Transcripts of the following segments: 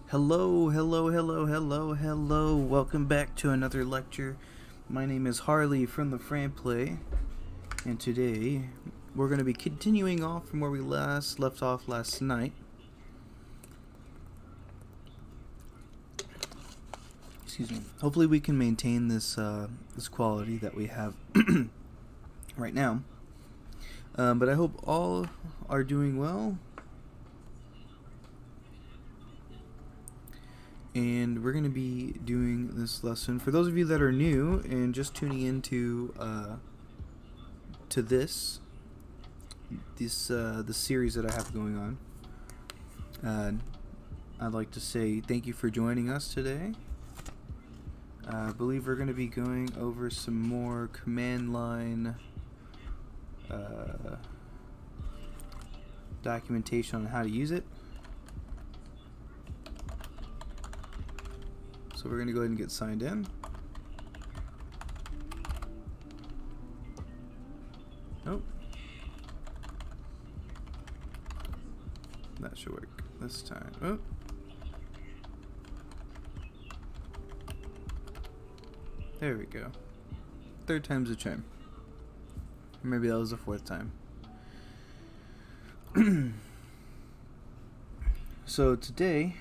Hello. Welcome back to another lecture. My name is Harley from the Fran Play, and today we're going to be continuing off from where we left off last night. Excuse me. Hopefully we can maintain this this quality that we have right now. But I hope all are doing well. And we're going to be doing this lesson. For those of you that are new and just tuning into to this series that I have going on, I'd like to say thank you for joining us today. I believe we're going to be going over some more command line documentation on how to use it. So we're going to go ahead and get signed in. Nope. That should work this time. Oh. There we go. Third time's a charm. Or maybe that was the fourth time. So today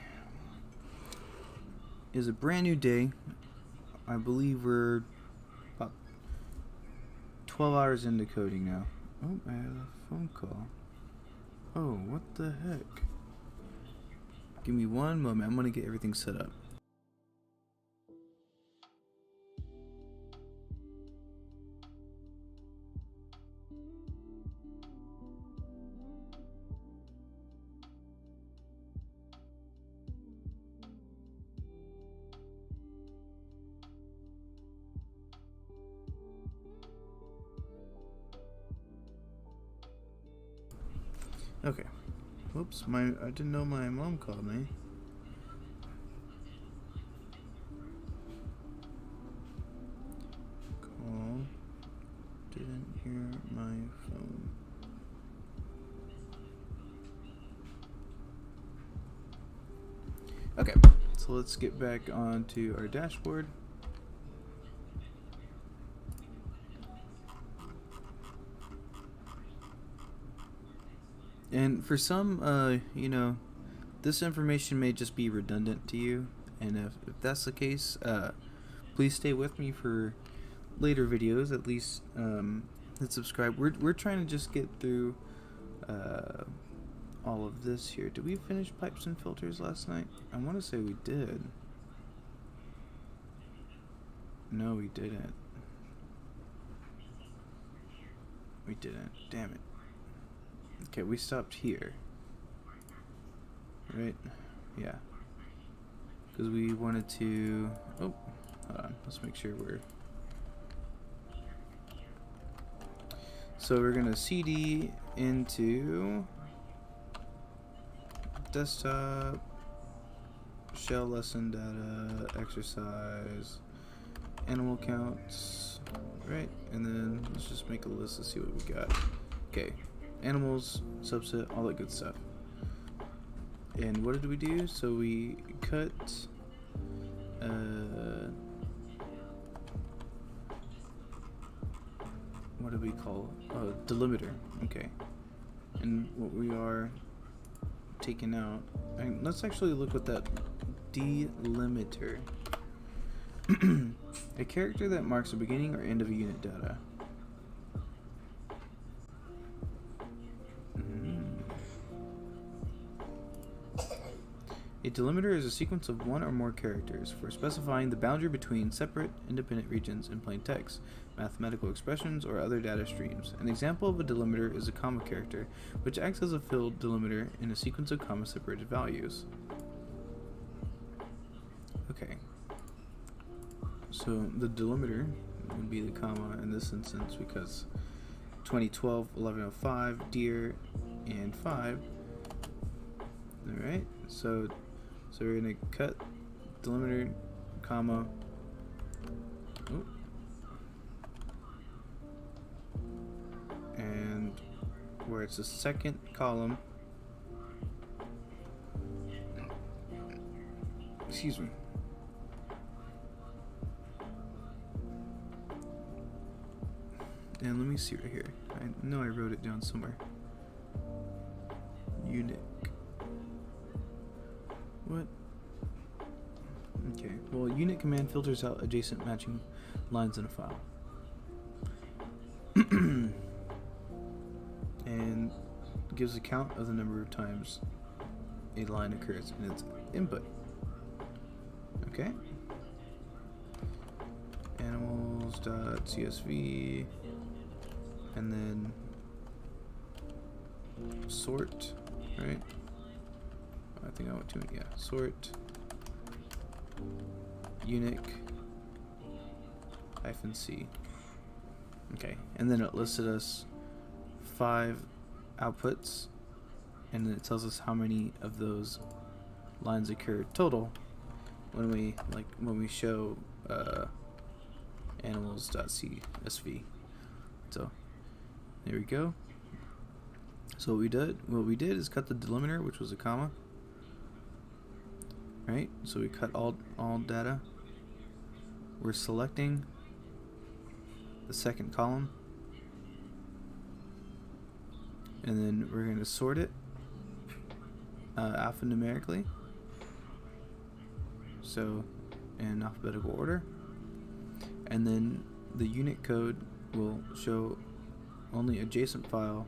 is a brand new day. I believe we're about 12 hours into coding now. Oh, I have a phone call. Oh, what the heck? Give me one moment. I'm gonna get everything set up. Okay. Whoops, I didn't know my mom called me. Call. Didn't hear my phone. Okay, so let's get back onto our dashboard. And for some, this information may just be redundant to you, and if that's the case, please stay with me for later videos. At least hit subscribe. We're trying to just get through all of this here. Did we finish pipes and filters last night? I want to say we did. No, we didn't. We didn't. Damn it. Okay, we stopped here, right? Yeah, because we wanted to. Oh, hold on. Let's make sure we're. So we're gonna CD into desktop, shell lesson data, exercise, animal counts, right? And then let's just make a list to see what we got. Okay. Animals, subset, all that good stuff. And what did we do? So we cut what do we call it? Delimiter. Okay. And what we are taking out, and let's actually look at that delimiter. A character that marks the beginning or end of a unit data. A delimiter is a sequence of one or more characters for specifying the boundary between separate, independent regions in plain text, mathematical expressions, or other data streams. An example of a delimiter is a comma character, which acts as a field delimiter in a sequence of comma-separated values. Okay. So the delimiter would be the comma in this instance because 2012, 1105, deer, and 5. Alright, so we're going to cut delimiter, comma, and where it's the second column, Excuse me. And let me see right here. I know I wrote it down somewhere. Unique. What? Okay. Well, unit command filters out adjacent matching lines in a file. And gives a count of the number of times a line occurs in its input. Okay. Animals.csv, and then sort, right? I think I went to it. Yeah, sort unique -c. Okay, and then it listed us 5 outputs, and then it tells us how many of those lines occur total when we show animals.csv. So there we go. So what we did is cut the delimiter, which was a comma, right? So we cut all data. We're selecting the second column, and then we're going to sort it alphanumerically, so in alphabetical order, and then the unit code will show only adjacent file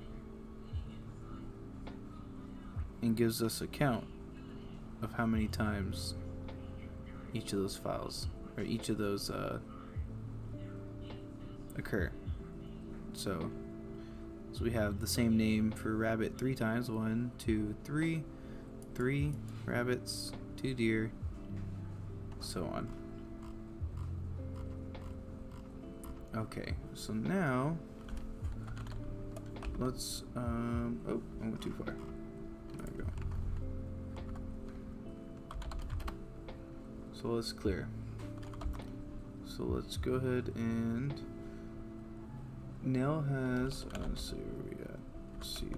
and gives us a count of how many times each of those files or each of those occur. So we have the same name for rabbit 3 times. 1, 2, 3. 3 rabbits, 2 deer, so on. Okay, so now let's oh, I went too far. There we go. So let's clear. So let's go ahead and Nell has let's see where we at. Let's see.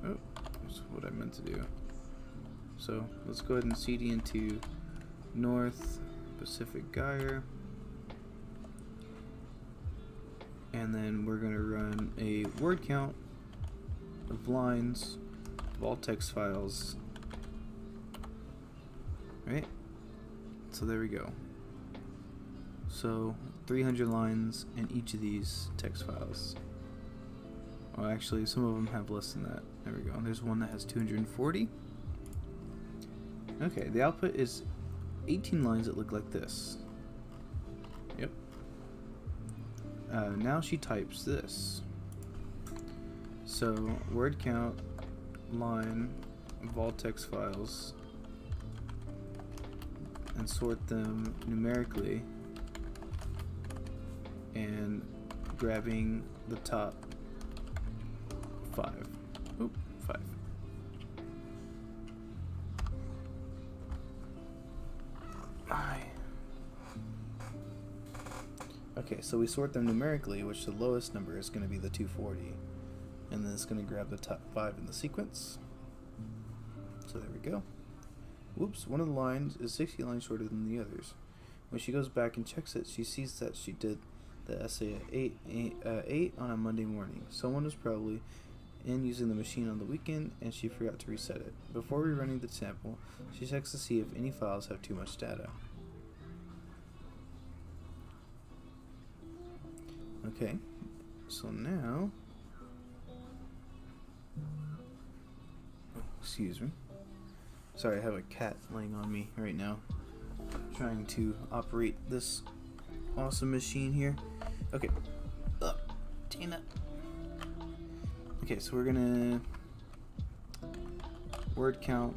Oh, that's what I meant to do. So let's go ahead and cd into North Pacific Gyre, and then we're going to run a word count of lines of all text files. Right? So there we go. So 300 lines in each of these text files. Well, actually, some of them have less than that. There we go. There's one that has 240. Okay, the output is 18 lines that look like this. Yep. Now she types this. So, word count, line of all text files, and sort them numerically, and grabbing the top 5. Oop, 5. Okay, so we sort them numerically, which the lowest number is going to be the 240, and then it's going to grab the top 5 in the sequence. So there we go. Whoops, one of the lines is 60 lines shorter than the others. When she goes back and checks it, she sees that she did the essay at 8 on a Monday morning. Someone was probably in using the machine on the weekend, and she forgot to reset it. Before rerunning the sample, she checks to see if any files have too much data. Okay, so now, excuse me. Sorry, I have a cat laying on me right now, trying to operate this awesome machine here. Okay, Tina. Okay, so we're gonna word count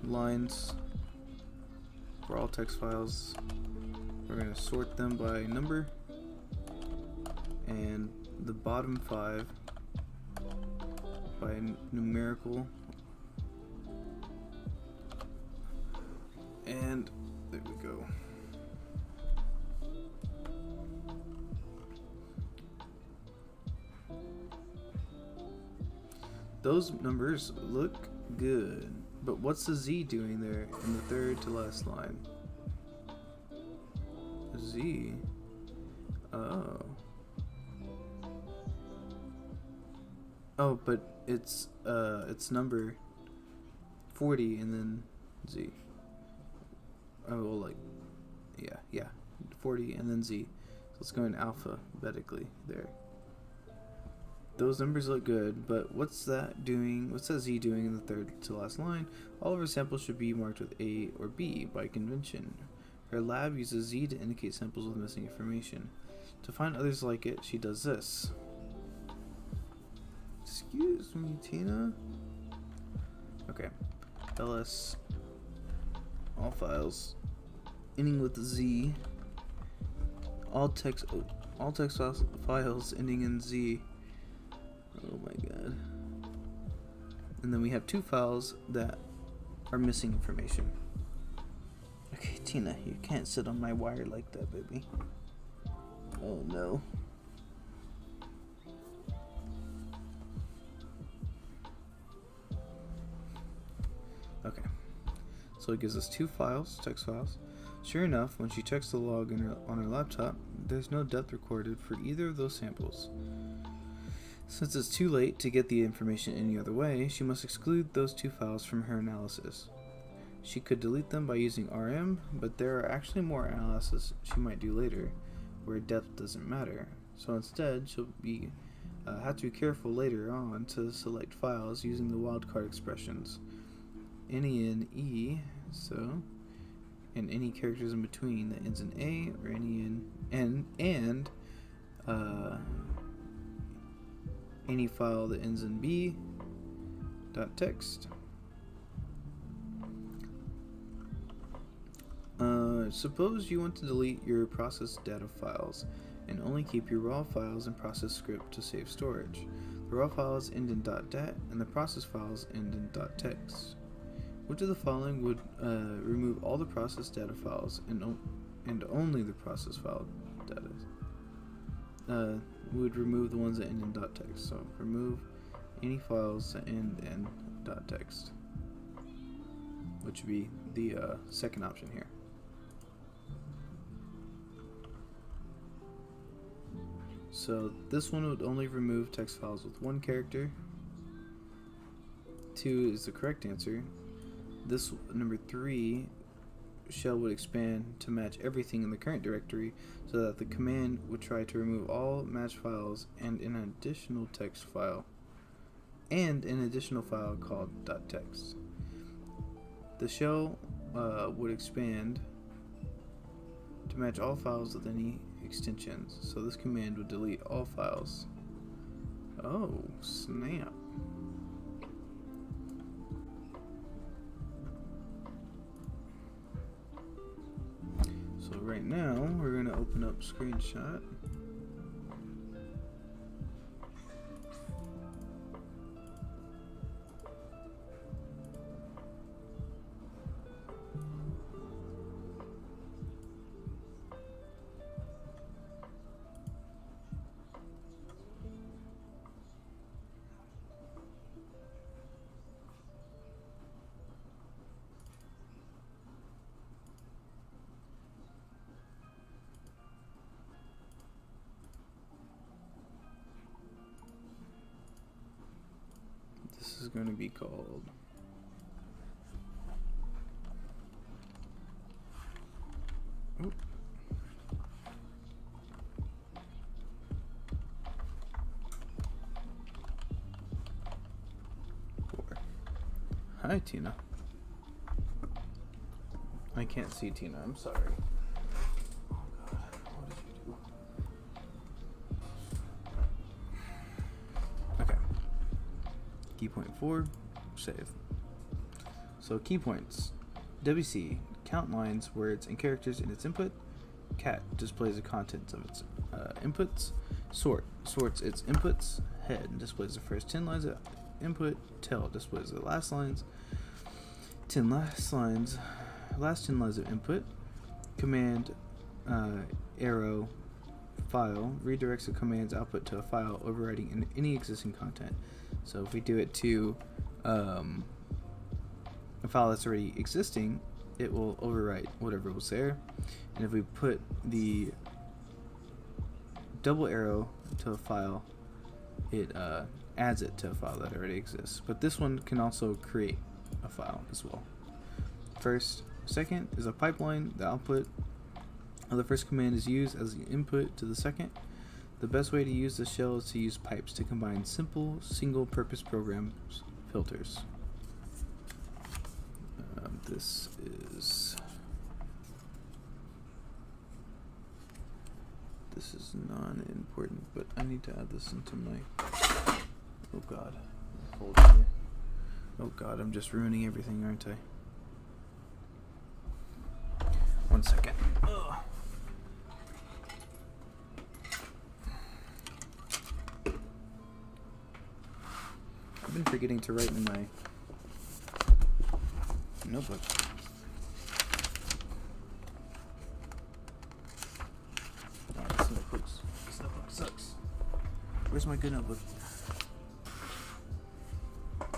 lines for all text files. We're gonna sort them by number, and the bottom 5 by numerical, and there we go. Those numbers look good. But what's the Z doing there in the third to last line? Z. Oh. Oh, but it's number 40 and then Z. Oh, well, like, yeah, 40 and then Z. So let's go in alphabetically there. Those numbers look good, but what's that doing? What's that Z doing in the third to last line? All of our samples should be marked with A or B by convention. Her lab uses Z to indicate samples with missing information. To find others like it, she does this. Excuse me, Tina. Okay. ls all files ending with Z. All text files ending in Z. Oh my god. And then we have 2 files that are missing information. Okay, Tina, you can't sit on my wire like that, baby. Oh no. Okay. So it gives us 2 files, text files. Sure enough, when she checks the log on her laptop, there's no depth recorded for either of those samples. Since it's too late to get the information any other way, she must exclude those 2 files from her analysis. She could delete them by using RM, but there are actually more analysis she might do later, where depth doesn't matter. So instead, she'll have to be careful later on to select files using the wildcard expressions. Any in E, so, and any characters in between that ends in A, or any in N, and any file that ends in B, .text. Suppose you want to delete your process data files and only keep your raw files and process script to save storage. The raw files end in .dat and the process files end in .text. Which of the following would remove all the process data files and only the process file data? Would remove the ones that end in .text. So remove any files that end in .text, which would be the second option here. So this one would only remove text files with 1 character. 2 is the correct answer. This number 3 shell would expand to match everything in the current directory so that the command would try to remove all matched files and an additional text file and an additional file called .text. The shell would expand to match all files with any extensions, so this command would delete all files. Oh, snap. So right now, we're going to open up screenshot. This is going to be called Hi, Tina. I can't see Tina, I'm sorry. Oh god, what did you do? Okay. Key point 4, save. So key points. WC, count lines, words, and characters in its input. Cat displays the contents of its inputs. Sort sorts its inputs. Head displays the first 10 lines of input. Tail displays the last 10 last 10 lines of input. Command arrow file redirects the command's output to a file overriding any existing content. So if we do it to a file that's already existing, it will overwrite whatever was there. And if we put the double arrow to a file, it adds it to a file that already exists. But this one can also create a file as well. Second is a pipeline. The output of the first command is used as the input to the second. The best way to use the shell is to use pipes to combine simple single-purpose programs filters. This is non-important, but I need to add this into my. Oh God, oh God, I'm just ruining everything, aren't I? 1 second. Ugh. I've been forgetting to write in my notebook. Oh, this notebook sucks. Where's my good notebook?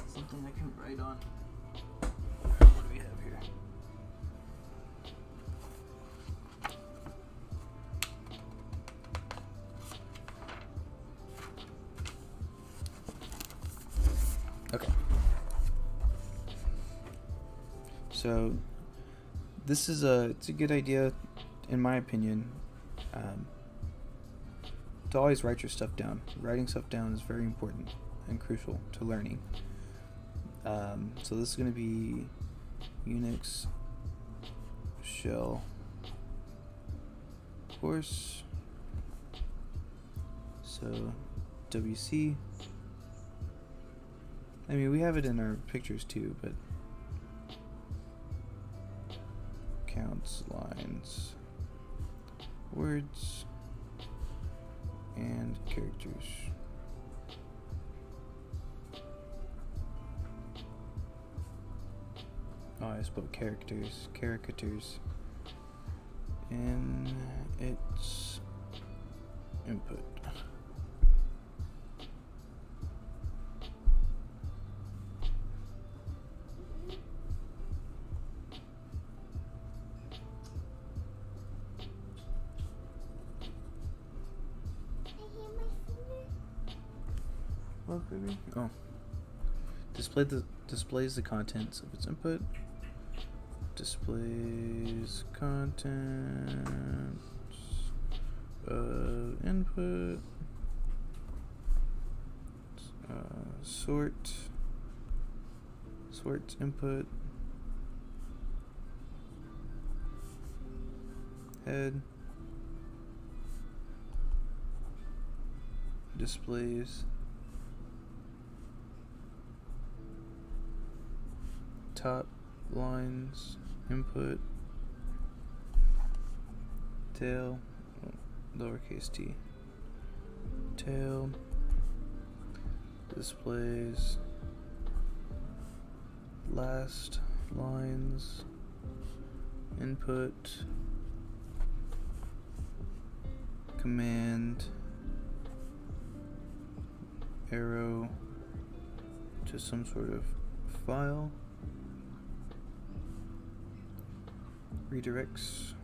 Something I can write on. What do we have here? Okay. So this is it's a good idea, in my opinion, to always write your stuff down. Writing stuff down is very important and crucial to learning. So this is going to be Unix shell course. So WC. I mean, we have it in our pictures too, but counts, lines, words, and characters. Oh, I spelled caricatures in its input. What, baby? Oh. Displays the contents of its input. Displays contents of input. Sorts input. Head. Displays. Top lines input. Tail, lowercase t. Tail displays last lines input. Command arrow to some sort of file. Redirects.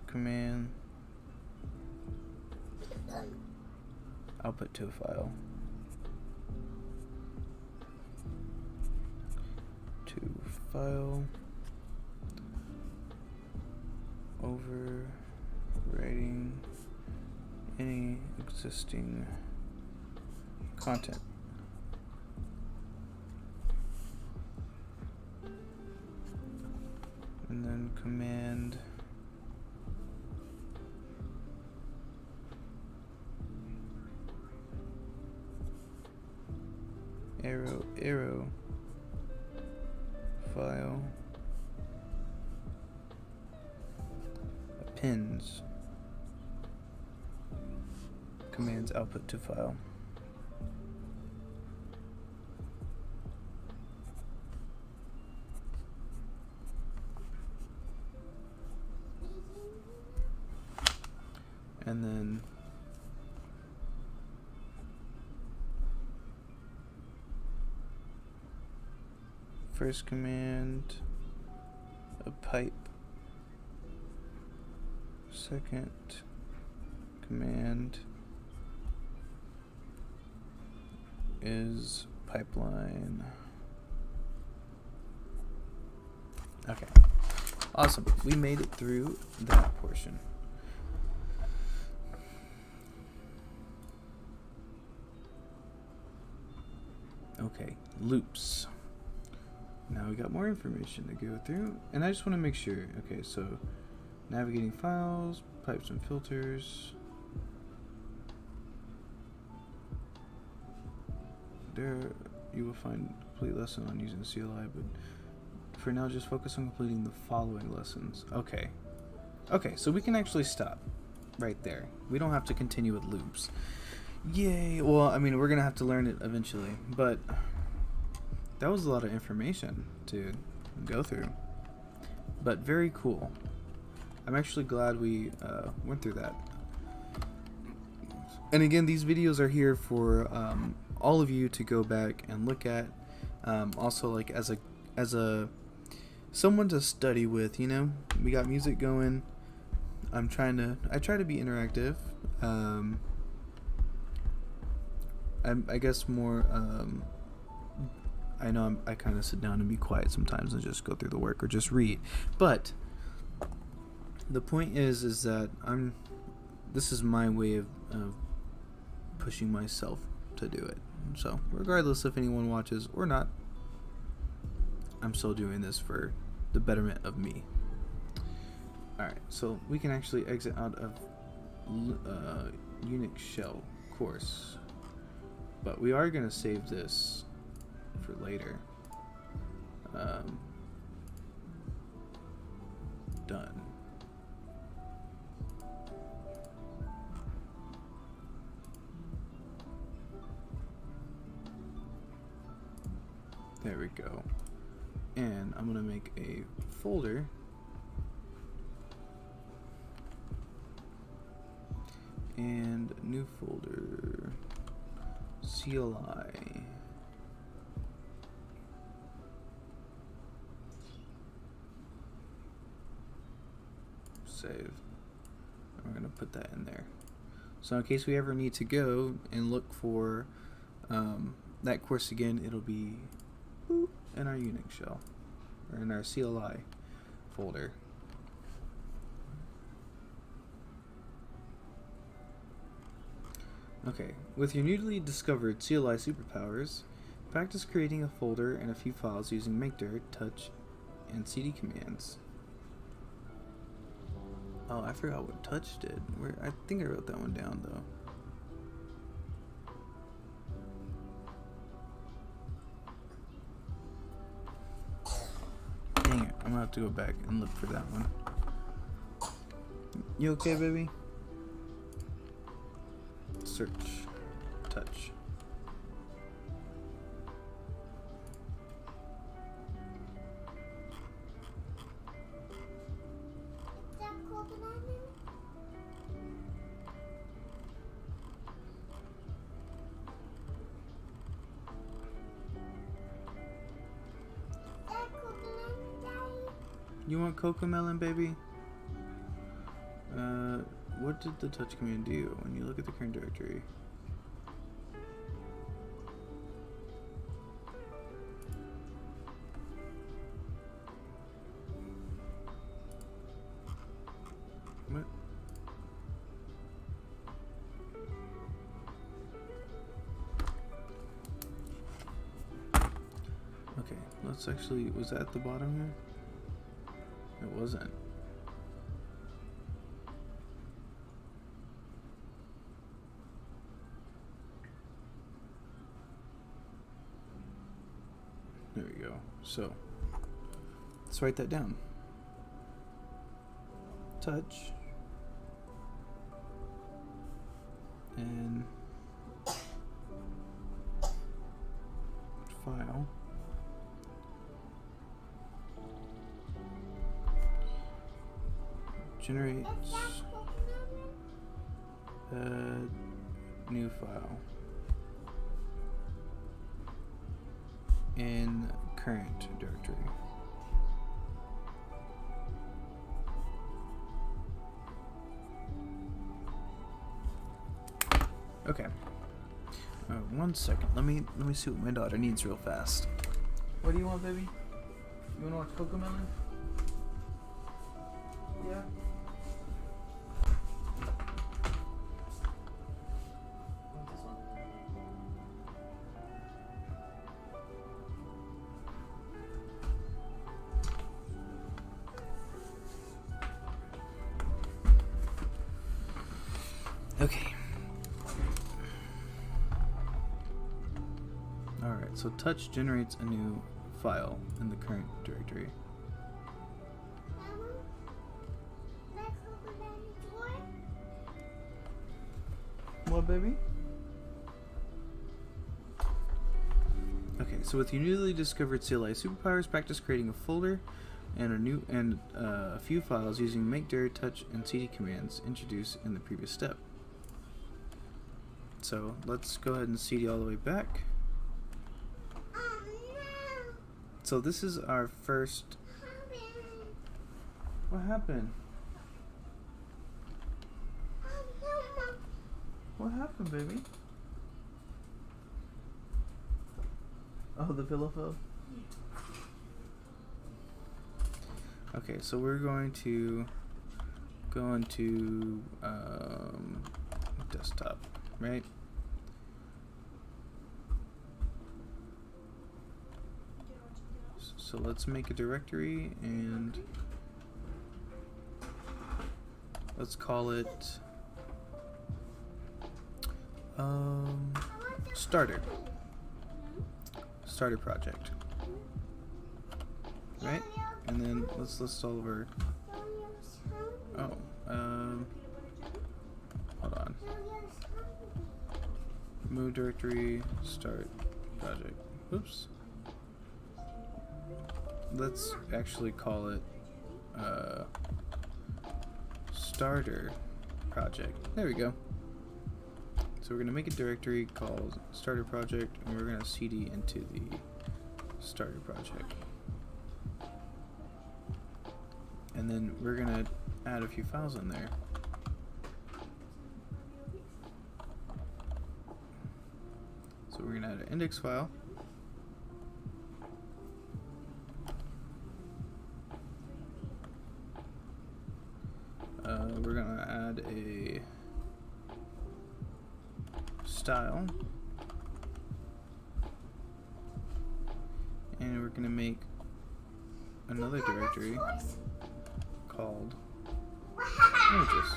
Command output to a file. To file. Overwriting any existing content. And then command arrow file appends commands output to file. And then first command, a pipe. Second command is pipeline. Okay. Awesome. We made it through that portion. Okay, loops. Now we got more information to go through, and I just want to make sure. Okay, so navigating files, pipes and filters. There you will find a complete lesson on using CLI, but for now just focus on completing the following lessons. Okay. Okay, so we can actually stop right there. We don't have to continue with loops. Yay! Well, I mean, we're gonna have to learn it eventually, but that was a lot of information to go through. But very cool. I'm actually glad we went through that. And again, these videos are here for all of you to go back and look at. Also, like as a someone to study with. You know, we got music going. I try to be interactive. I guess more. I know I kind of sit down and be quiet sometimes and just go through the work or just read. But the point is that this is my way of pushing myself to do it. So regardless if anyone watches or not, I'm still doing this for the betterment of me. Alright, so we can actually exit out of Unix shell course. But we are going to save this for later. Done. There we go. And I'm going to make a folder. And new folder. CLI. Save. And we're going to put that in there. So in case we ever need to go and look for that course again, it'll be in our Unix shell or in our CLI folder. Okay, with your newly discovered CLI superpowers, practice creating a folder and a few files using makedir, touch, and cd commands. Oh, I forgot what touch did. I think I wrote that one down though. Dang it, I'm gonna have to go back and look for that one. You okay, baby? Search, touch. You want Cocomelon, baby? What did the touch command do when you look at the current directory? What? Okay, let's actually, was that at the bottom here? It wasn't. There we go. So, let's write that down. Touch. And file. Generates a new file. In current directory. Okay. 1 second. Let me see what my daughter needs real fast. What do you want, baby? You want to watch Cocomelon? Yeah. Want this one? Okay. Alright, so touch generates a new file in the current directory. What, baby? Okay, so with your newly discovered CLI superpowers, practice creating a folder and a few files using make, dir, touch, and cd commands introduced in the previous step. So let's go ahead and cd all the way back. So this is our first. What happened? What happened, baby? Oh, the pillow fell? Okay, so we're going to go into desktop, right? So let's make a directory and let's call it starter project, right? And then let's list all of our hold on, move directory, start project. Oops. Let's actually call it starter project. There we go. So we're going to make a directory called starter project, and we're going to cd into the starter project. And then we're going to add a few files in there. So we're going to add an index file. We're going to add a style, and we're going to make another directory called images.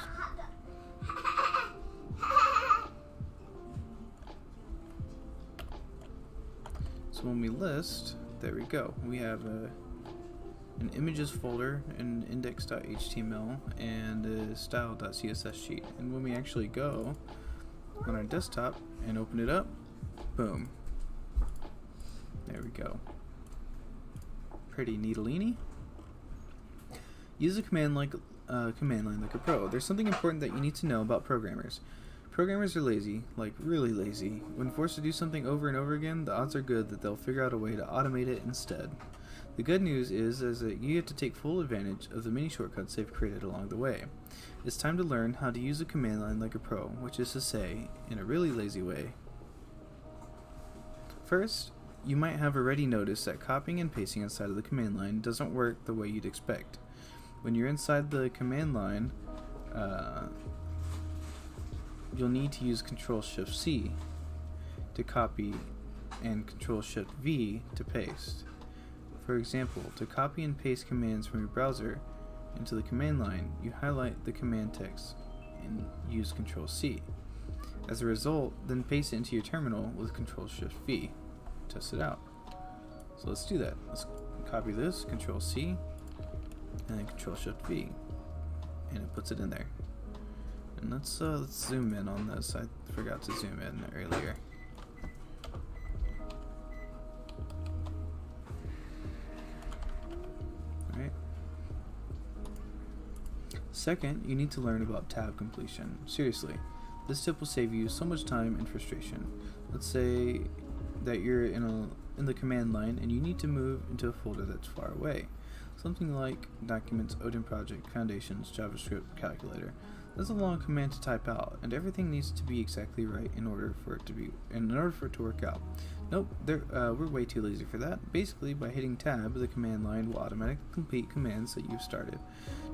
So when we list, there we go. We have an images folder, an index.html, and a style.css sheet. And when we actually go on our desktop and open it up, boom, there we go. Pretty neatalini. Use a command line like a pro. There's something important that you need to know about programmers. Programmers are lazy, like really lazy. When forced to do something over and over again, the odds are good that they'll figure out a way to automate it instead. The good news is that you get to take full advantage of the many shortcuts they've created along the way. It's time to learn how to use a command line like a pro, which is to say, in a really lazy way. First, you might have already noticed that copying and pasting inside of the command line doesn't work the way you'd expect. When you're inside the command line, you'll need to use Ctrl-Shift-C to copy and Ctrl-Shift-V to paste. For example, to copy and paste commands from your browser into the command line, you highlight the command text and use Ctrl-C. As a result, then paste it into your terminal with Ctrl-Shift-V. Test it out. So let's do that. Let's copy this, Ctrl-C, and then Ctrl-Shift-V, and it puts it in there. And let's zoom in on this. I forgot to zoom in earlier. Second, you need to learn about tab completion. Seriously, this tip will save you so much time and frustration. Let's say that you're in in the command line and you need to move into a folder that's far away. Something like Documents, Odin Project, Foundations, JavaScript, Calculator. That's a long command to type out, and everything needs to be exactly right in order for it to work out. Nope, we're way too lazy for that. Basically, by hitting Tab, the command line will automatically complete commands that you've started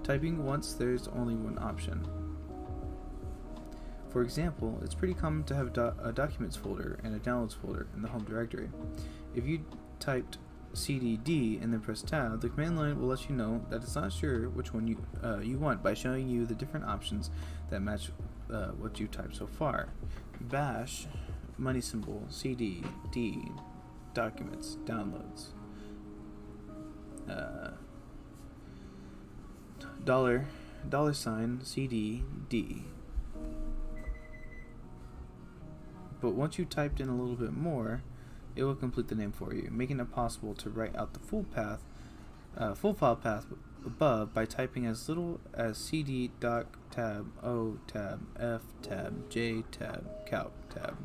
typing once there's only one option. For example, it's pretty common to have a Documents folder and a Downloads folder in the home directory. If you typed cd and then press Tab, the command line will let you know that it's not sure which one you want by showing you the different options that match what you typed so far. Bash, money symbol, cd, d, documents, downloads, $ cd, d. But once you typed in a little bit more, it will complete the name for you, making it possible to write out the full file path above by typing as little as cd, doc, tab, o, tab, f, tab, j, tab, calc, tab,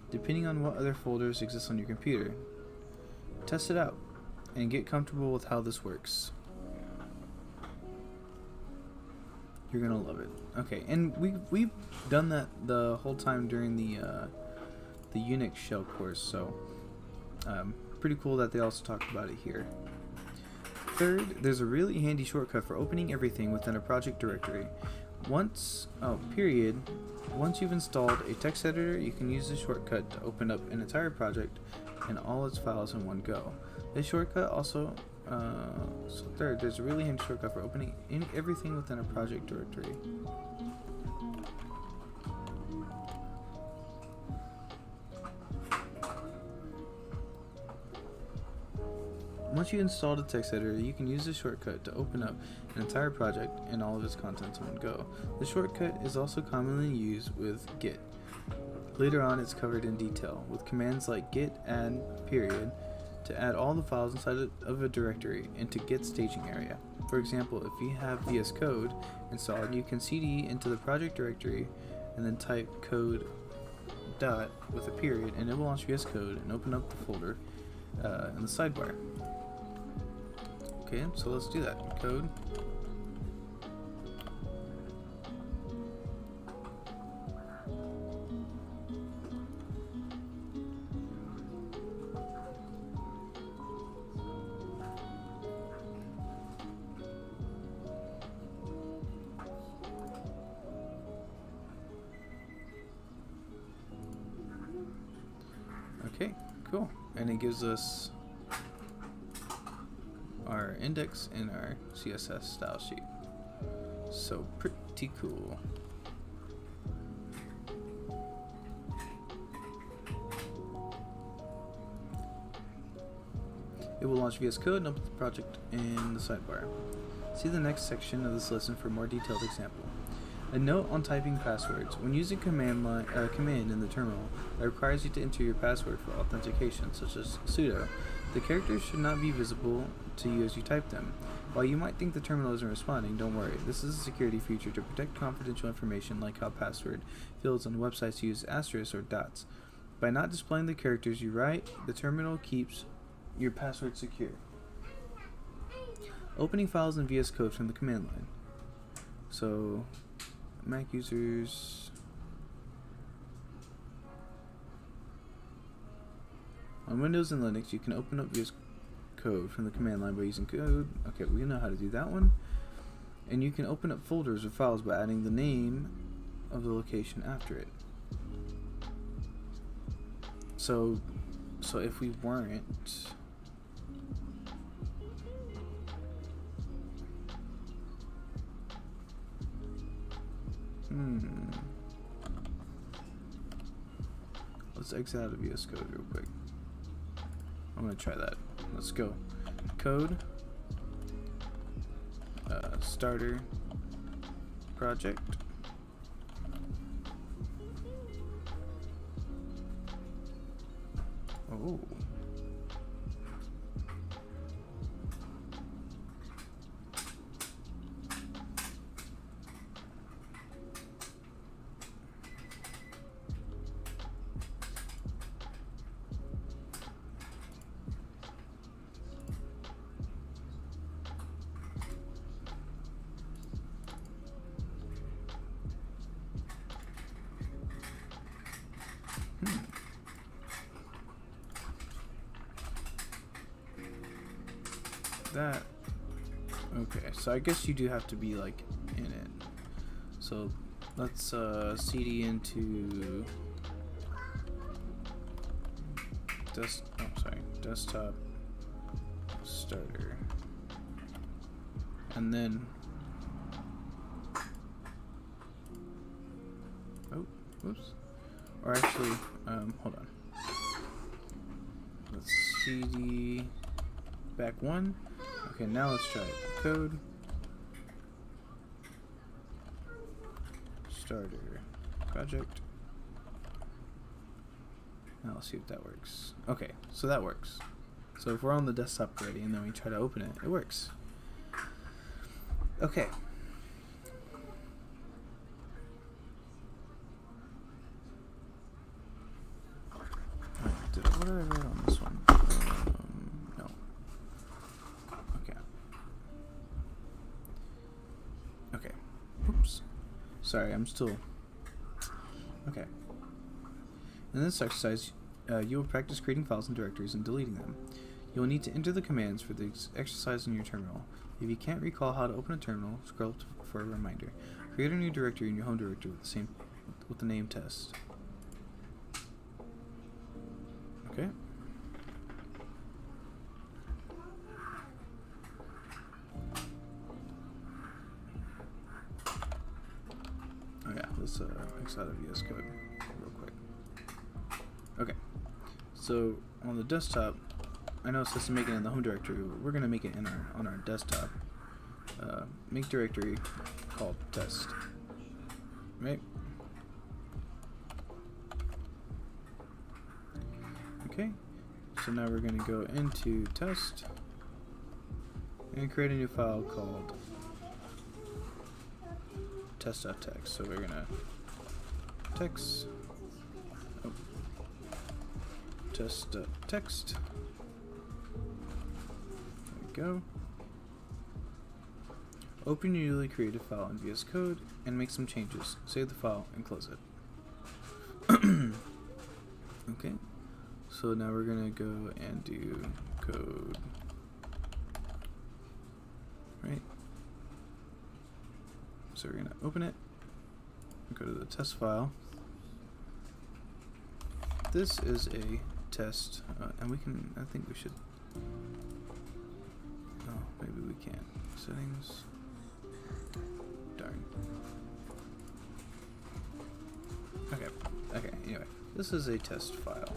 depending on what other folders exist on your computer. Test it out and get comfortable with how this works. You're gonna love it. Okay, and we've done that the whole time during the Unix shell course, so pretty cool that they also talked about it here. Third, there's a really handy shortcut for opening everything within a project directory. Once you've installed a text editor, you can use the shortcut to open up an entire project and all its files in one go. This shortcut also third, there's a really handy shortcut for opening everything within a project directory. Once you install the text editor, you can use the shortcut to open up an entire project and all of its contents in one go. The shortcut is also commonly used with Git. Later on, it's covered in detail with commands like git add period to add all the files inside of a directory into Git staging area. For example, if you have VS Code installed, you can cd into the project directory and then type code dot with a period, and it will launch VS Code and open up the folder in the sidebar. Okay, so let's do that. Code. Okay, cool. And it gives us our index and our CSS style sheet. So pretty cool. It will launch VS Code and open the project in the sidebar. See the next section of this lesson for a more detailed example. A note on typing passwords. When using command in the terminal that requires you to enter your password for authentication, such as sudo, the characters should not be visible to you as you type them. While you might think the terminal isn't responding, don't worry. This is a security feature to protect confidential information like how password fields on websites use asterisks or dots. By not displaying the characters you write, the terminal keeps your password secure. Opening files in VS Code from the command line. So, Mac users... On Windows and Linux, you can open up VS Code from the command line by using code. Okay, we know how to do that one. And you can open up folders or files by adding the name of the location after it. So if we weren't... Let's exit out of VS Code real quick. I'm gonna try that. Let's go. Code. Starter. Project. Oh. that. Okay, so I guess you do have to be like in it. So let's cd into desktop starter, and then whoops, or actually hold on, let's cd back one. Okay, now let's try it. Code starter project. Now let's see if that works. Okay, so that works. So if we're on the desktop already and then we try to open it, it works. Okay. What did I write on this one? No. Okay. Okay. Oops. Sorry, I'm still... Okay. In this exercise, you will practice creating files and directories and deleting them. You will need to enter the commands for the exercise in your terminal. If you can't recall how to open a terminal, scroll for a reminder. Create a new directory in your home directory with the name test. Okay. Oh yeah, let's X out of VS Code real quick. Okay, so on the desktop, I know it says to make it in the home directory, but we're gonna make it in on our desktop. Make directory called test. Right? Okay, so now we're gonna go into test and create a new file called test.txt. So we're gonna text test.txt. There we go. Open your newly created file in VS Code and make some changes. Save the file and close it. Okay, so now we're gonna go and do code. Right. So we're gonna open it. Go to the test file. This is a test, and we can. I think we should. Oh, maybe we can't. Settings. Darn. Okay. Okay. Anyway, this is a test file.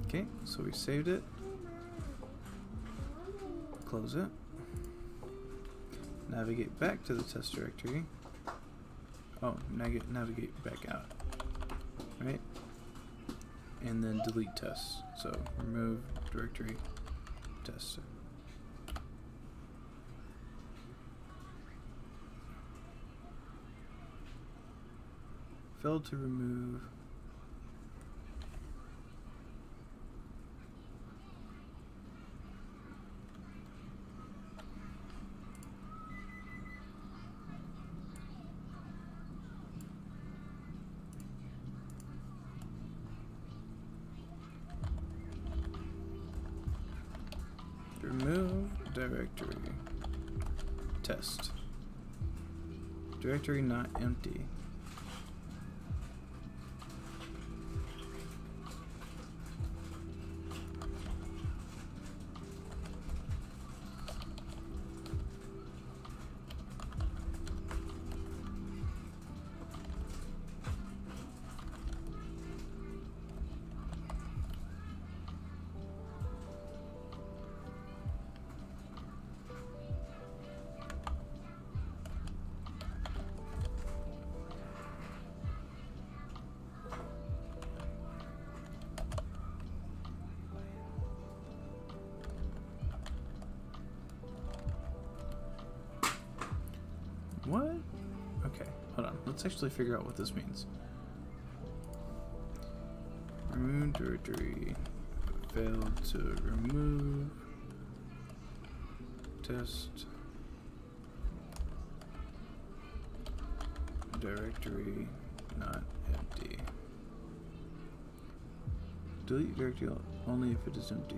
Okay, so we saved it. Close it. Navigate back to the test directory. Oh, navigate back out. Right? And then delete test. So remove directory test. Failed to remove. Remove directory test. Directory not empty. What? Okay, hold on. Let's actually figure out what this means. Remove directory. Failed to remove. Test. Directory not empty. Delete directory only if it is empty.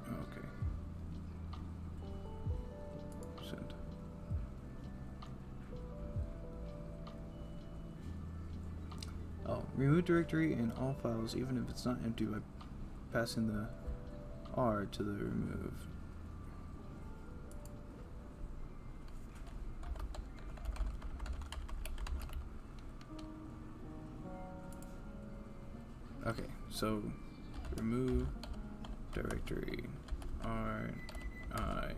Okay. Send. Oh, remove directory and all files even if it's not empty by passing the R to the remove. Okay, so remove directory RI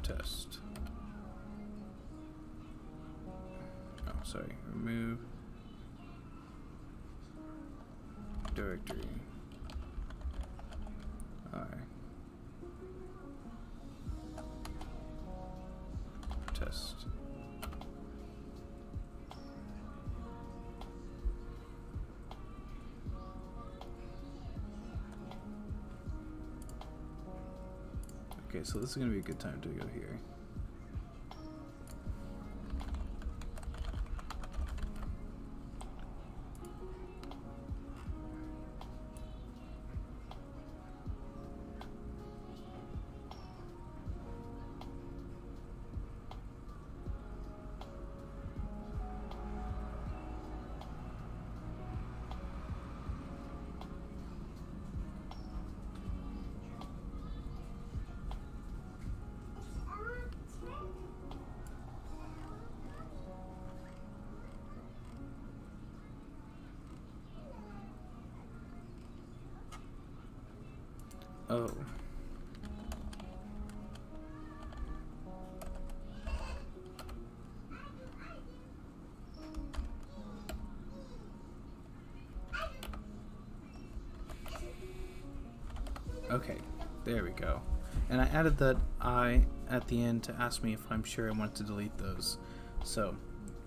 test. Oh, sorry, remove directory R test. Okay, so this is going to be a good time to go here. Oh. Okay, there we go. And I added that I at the end to ask me if I'm sure I want to delete those. So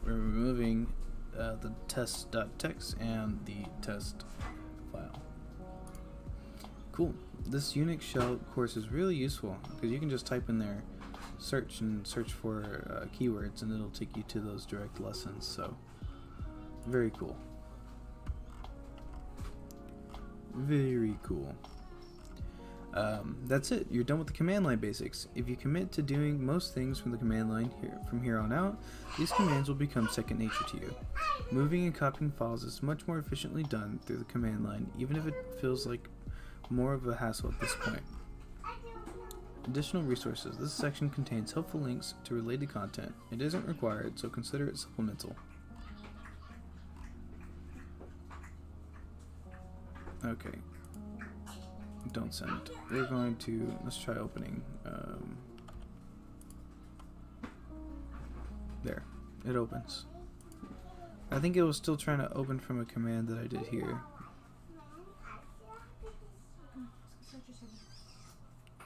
we're removing the test.txt and the test file. Cool. This Unix shell course is really useful because you can just type in there search for keywords and it'll take you to those direct lessons. So very cool. Very cool. That's it. You're done with the command line basics. If you commit to doing most things from the command line from here on out, these commands will become second nature to you. Moving and copying files is much more efficiently done through the command line, even if it feels like more of a hassle at this point. Additional resources. This section contains helpful links to related content. It isn't required, so consider it supplemental. Okay. Don't send. We're going to, let's try opening. There. It opens. I think it was still trying to open from a command that I did here.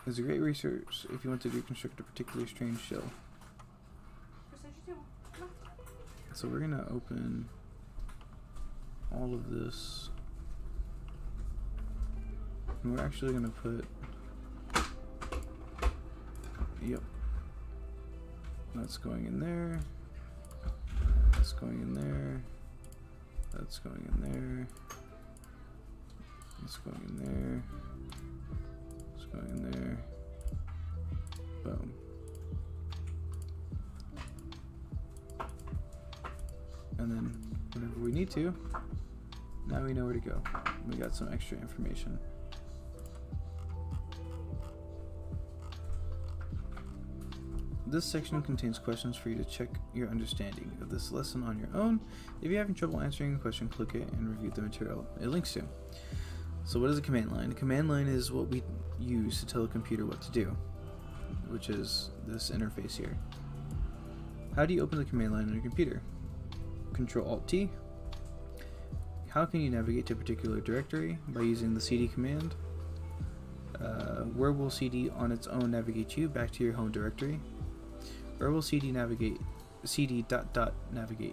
It's a great resource if you want to deconstruct a particularly strange shell. So we're gonna open all of this, and we're actually gonna put, yep, that's going in there, that's going in there, that's going in there, that's going in there, going in there. Boom. And then whenever we need to, now we know where to go. We got some extra information. This section contains questions for you to check your understanding of this lesson on your own. If you're having trouble answering a question, click it and review the material it links to. So what is a command line? A command line is what we use to tell a computer what to do, which is this interface here. How do you open the command line on your computer? Control-Alt-T. How can you navigate to a particular directory? By using the cd command. Where will cd on its own navigate you back to your home directory? Where will cd navigate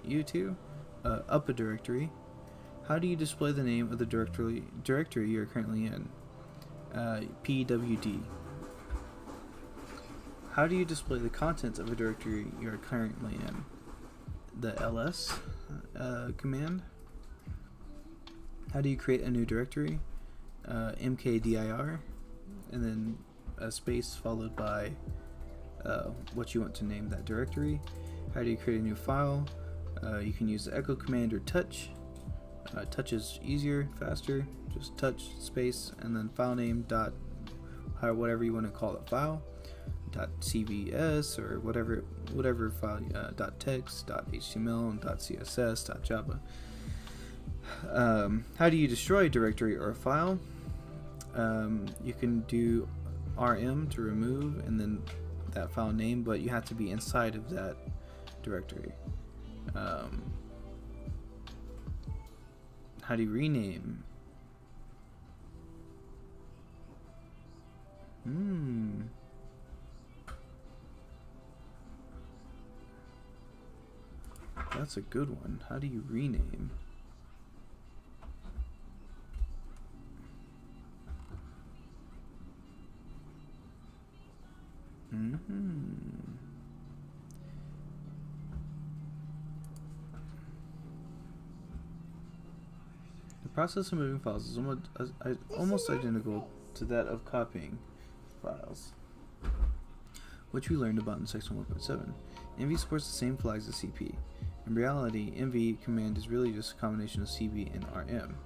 you to? Up a directory. How do you display the name of the directory you are currently in? pwd. How do you display the contents of a directory you are currently in? the ls command. How do you create a new directory? Mkdir, and then a space followed by what you want to name that directory. How do you create a new file? You can use the echo command or touch. Touch is easier, faster. Just touch space and then file name dot whatever you want to call the file, .cvs or whatever file, .text, .html, and .css, .java. How do you destroy a directory or a file? You can do rm to remove and then that file name, but you have to be inside of that directory. How do you rename? That's a good one. How do you rename? The process of moving files is almost identical to that of copying files, which we learned about in section 1.7. MV supports the same flags as CP. In reality, MV command is really just a combination of CP and RM.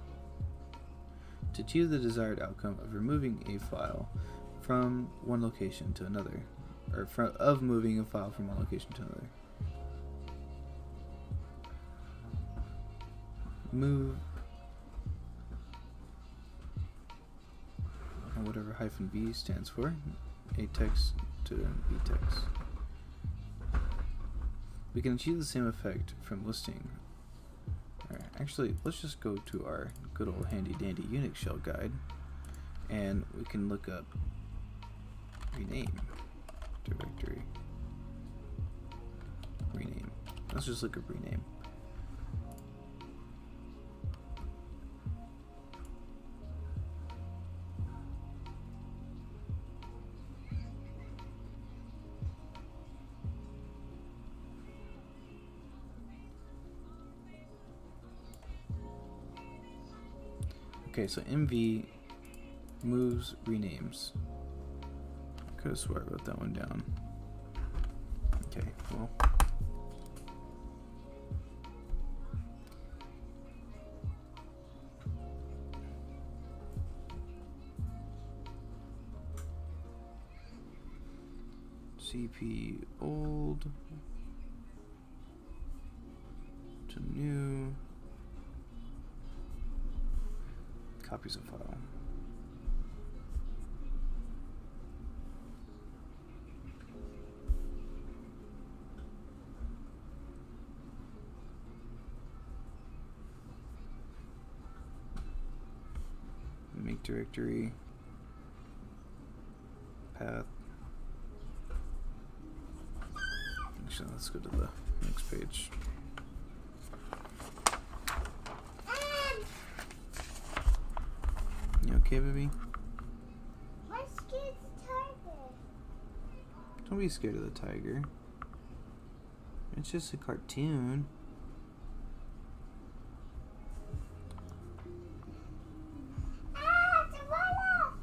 To achieve the desired outcome of removing a file from one location to another, or of moving a file from one location to another. Move, or whatever -v stands for, a text to b text. We can achieve the same effect from listing. Alright, actually, let's just go to our good old handy dandy Unix shell guide, and we can look up rename directory. Rename. Let's just look up rename. Okay, so MV moves renames. I could have swore I wrote that one down. Okay, well. CP old to new. Copies of file. Make directory. Path. Actually, let's go to the next page. You okay, baby? I'm scared of the tiger. Don't be scared of the tiger. It's just a cartoon. Ah, it's a runoff.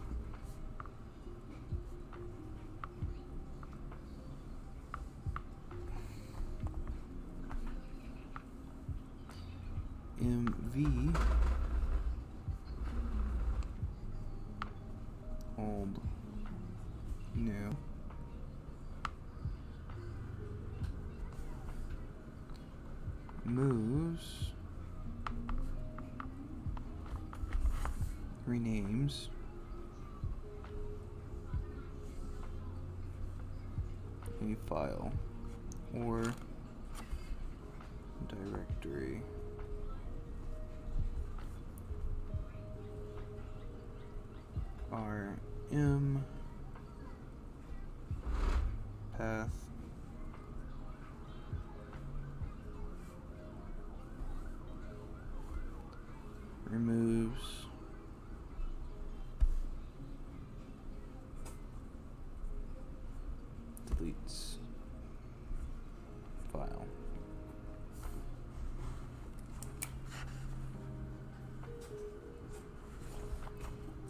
MV old new moves renames a file or directory. RM path removes deletes file.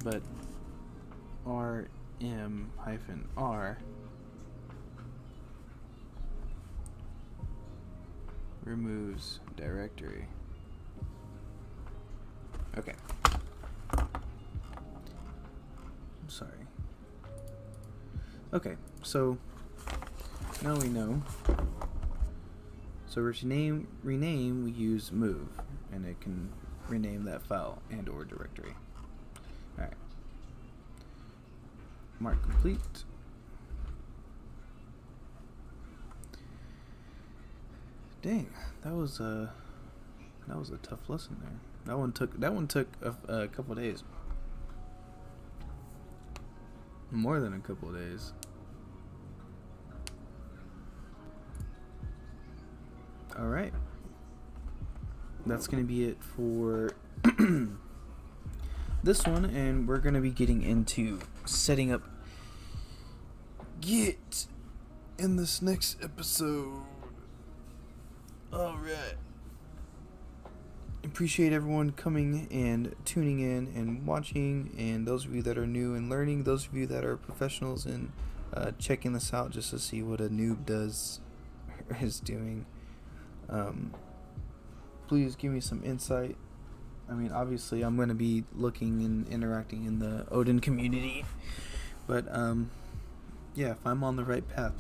but rm-r removes directory. Okay. I'm sorry. Okay, so now we know. So to rename, we use move, and it can rename that file and or directory. Alright. Mark complete. Dang, that was a tough lesson there. That one took a couple days. More than a couple of days. Alright. That's going to be it for this one, and we're going to be getting into setting up Git in this next episode. Alright. Appreciate everyone coming and tuning in and watching, and those of you that are new and learning, those of you that are professionals and checking this out just to see what a noob does or is doing. Please give me some insight. I mean, obviously I'm going to be looking and interacting in the Odin community, but yeah, if I'm on the right path,